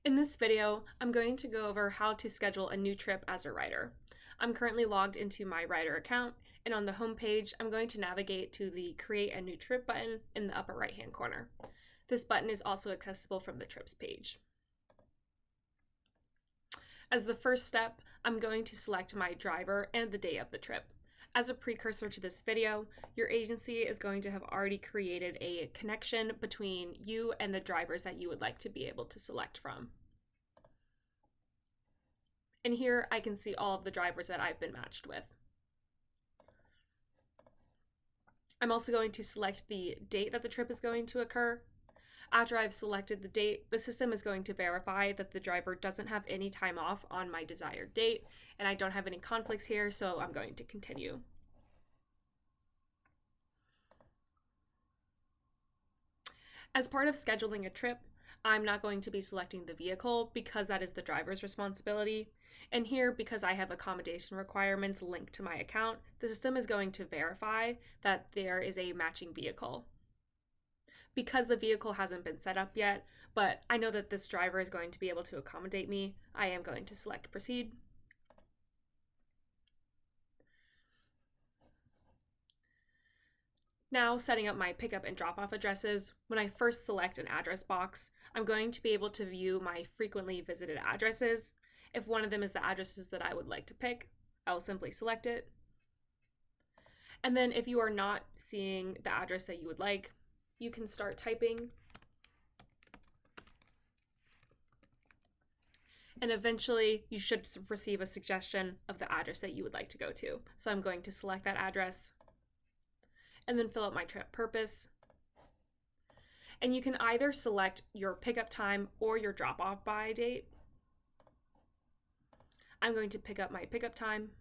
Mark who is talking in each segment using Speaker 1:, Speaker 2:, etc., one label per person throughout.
Speaker 1: In this video, I'm going to go over how to schedule a new trip as a rider. I'm currently logged into my rider account, and on the home page, I'm going to navigate to the Create a New Trip button in the upper right-hand corner. This button is also accessible from the Trips page. As the first step, I'm going to select my driver and the day of the trip. As a precursor to this video, your agency is going to have already created a connection between you and the drivers that you would like to be able to select from. And here I can see all of the drivers that I've been matched with. I'm also going to select the date that the trip is going to occur. After I've selected the date, the system is going to verify that the driver doesn't have any time off on my desired date, and I don't have any conflicts here, so I'm going to continue. As part of scheduling a trip, I'm not going to be selecting the vehicle because that is the driver's responsibility. And here, because I have accommodation requirements linked to my account, the system is going to verify that there is a matching vehicle. Because the vehicle hasn't been set up yet, but I know that this driver is going to be able to accommodate me, I am going to select Proceed. Now, setting up my pickup and drop-off addresses, when I first select an address box, I'm going to be able to view my frequently visited addresses. If one of them is the addresses that I would like to pick, I will simply select it. And then if you are not seeing the address that you would like, you can start typing. And eventually you should receive a suggestion of the address that you would like to go to. So I'm going to select that address and then fill out my trip purpose. And you can either select your pickup time or your drop-off by date. I'm going to pick up my pickup time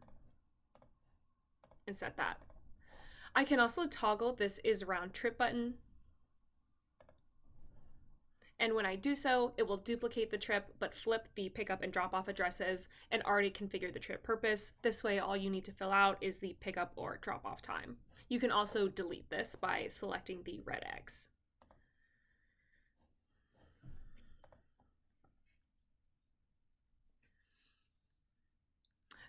Speaker 1: and set that. I can also toggle this is round trip button. And when I do so, it will duplicate the trip but flip the pickup and drop-off addresses and already configure the trip purpose. This way, all you need to fill out is the pickup or drop-off time. You can also delete this by selecting the red X.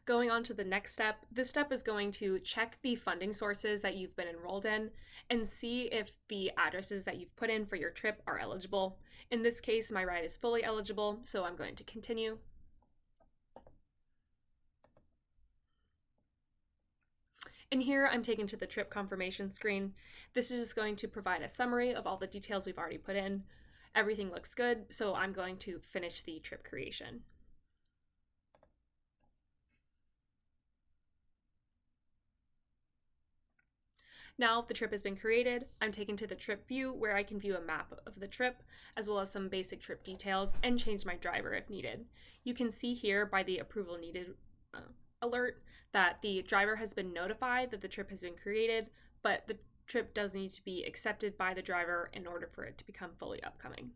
Speaker 1: Going on to the next step, this step is going to check the funding sources that you've been enrolled in and see if the addresses that you've put in for your trip are eligible. In this case, my ride is fully eligible, so I'm going to continue. And here I'm taken to the trip confirmation screen. This is just going to provide a summary of all the details we've already put in. Everything looks good, so I'm going to finish the trip creation. Now the trip has been created, I'm taken to the trip view where I can view a map of the trip, as well as some basic trip details, and change my driver if needed. You can see here by the approval needed alert that the driver has been notified that the trip has been created, but the trip does need to be accepted by the driver in order for it to become fully upcoming.